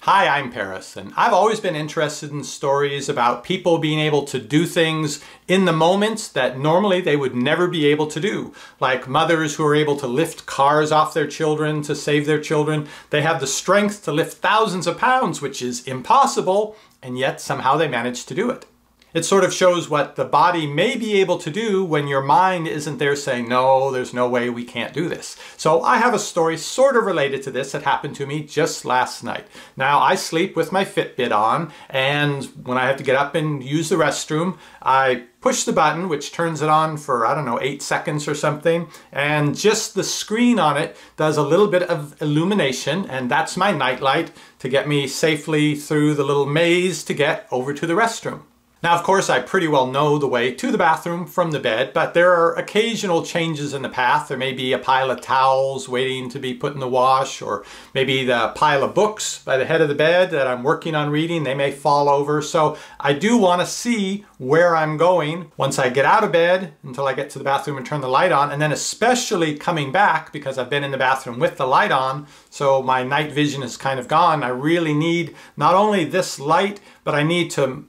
Hi, I'm Paris, and I've always been interested in stories about people being able to do things in the moment that normally they would never be able to do. Like mothers who are able to lift cars off their children to save their children. They have the strength to lift thousands of pounds, which is impossible, and yet somehow they manage to do it. It sort of shows what the body may be able to do when your mind isn't there saying, no, there's no way, we can't do this. So I have a story sort of related to this that happened to me just last night. Now, I sleep with my Fitbit on, and when I have to get up and use the restroom, I push the button, which turns it on for, 8 seconds or something, and just the screen on it does a little bit of illumination, and that's my nightlight to get me safely through the little maze to get over to the restroom. Now, of course, I pretty well know the way to the bathroom from the bed, but there are occasional changes in the path. There may be a pile of towels waiting to be put in the wash, or maybe the pile of books by the head of the bed that I'm working on reading, they may fall over. So I do want to see where I'm going once I get out of bed until I get to the bathroom and turn the light on, and then especially coming back, because I've been in the bathroom with the light on, so my night vision is kind of gone. I really need not only this light, but I need to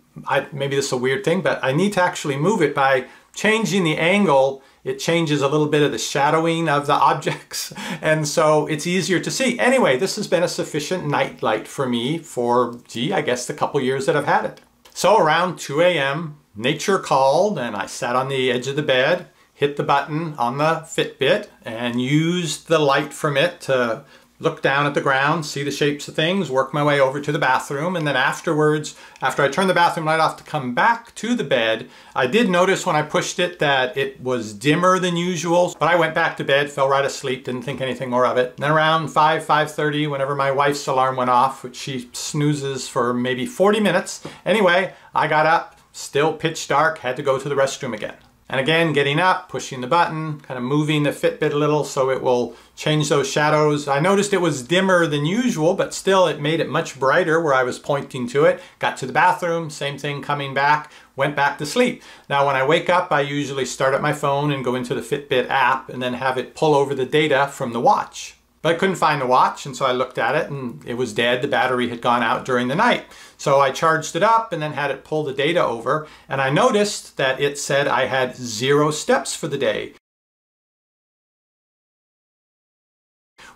maybe this is a weird thing, but I need to actually move it by changing the angle. It changes a little bit of the shadowing of the objects, and so it's easier to see. Anyway, this has been a sufficient night light for me for, I guess the couple years that I've had it. So around 2 a.m., nature called, and I sat on the edge of the bed, hit the button on the Fitbit, and used the light from it to look down at the ground, see the shapes of things, work my way over to the bathroom, and then afterwards, after I turned the bathroom light off to come back to the bed, I did notice when I pushed it that it was dimmer than usual, but I went back to bed, fell right asleep, didn't think anything more of it. And then around 5:30, whenever my wife's alarm went off, which she snoozes for maybe 40 minutes, anyway, I got up, still pitch dark, had to go to the restroom again. And again, getting up, pushing the button, kind of moving the Fitbit a little so it will change those shadows. I noticed it was dimmer than usual, but still it made it much brighter where I was pointing to it. Got to the bathroom, same thing, coming back, went back to sleep. Now when I wake up, I usually start up my phone and go into the Fitbit app and then have it pull over the data from the watch. But I couldn't find the watch, and so I looked at it and it was dead. The battery had gone out during the night. So I charged it up and then had it pull the data over, and I noticed that it said I had 0 steps for the day,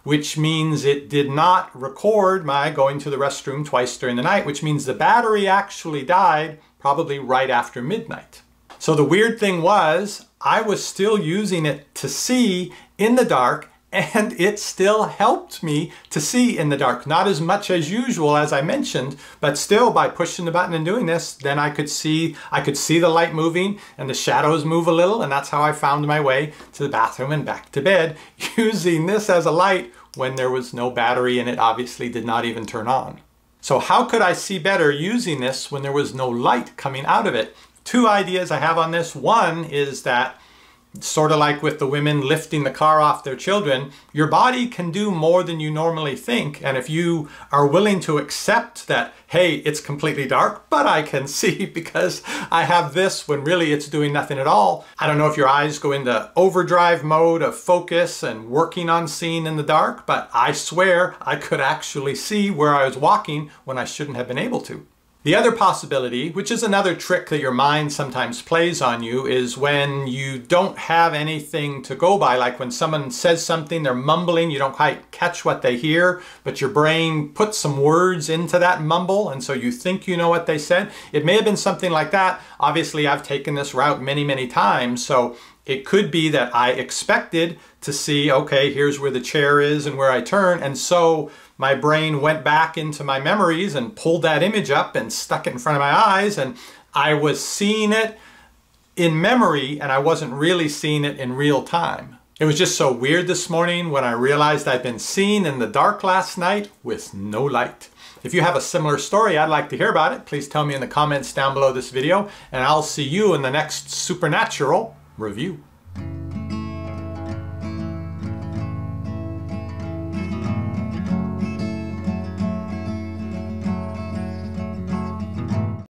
which means it did not record my going to the restroom twice during the night, which means the battery actually died probably right after midnight. So the weird thing was, I was still using it to see in the dark, and it still helped me to see in the dark. Not as much as usual, as I mentioned, but still by pushing the button and doing this, then I could see the light moving and the shadows move a little, and that's how I found my way to the bathroom and back to bed, using this as a light when there was no battery and it obviously did not even turn on. So how could I see better using this when there was no light coming out of it? 2 ideas I have on this. One is that, sort of like with the women lifting the car off their children, your body can do more than you normally think. And if you are willing to accept that, hey, it's completely dark, but I can see because I have this when really it's doing nothing at all. I don't know if your eyes go into overdrive mode of focus and working on seeing in the dark, but I swear I could actually see where I was walking when I shouldn't have been able to. The other possibility, which is another trick that your mind sometimes plays on you, is when you don't have anything to go by, like when someone says something, they're mumbling, you don't quite catch what they hear, but your brain puts some words into that mumble, and so you think you know what they said. It may have been something like that. Obviously, I've taken this route many, many times, so it could be that I expected to see, okay, here's where the chair is and where I turn, and so my brain went back into my memories and pulled that image up and stuck it in front of my eyes, and I was seeing it in memory and I wasn't really seeing it in real time. It was just so weird this morning when I realized I'd been seeing in the dark last night with no light. If you have a similar story, I'd like to hear about it. Please tell me in the comments down below this video, and I'll see you in the next supernatural review.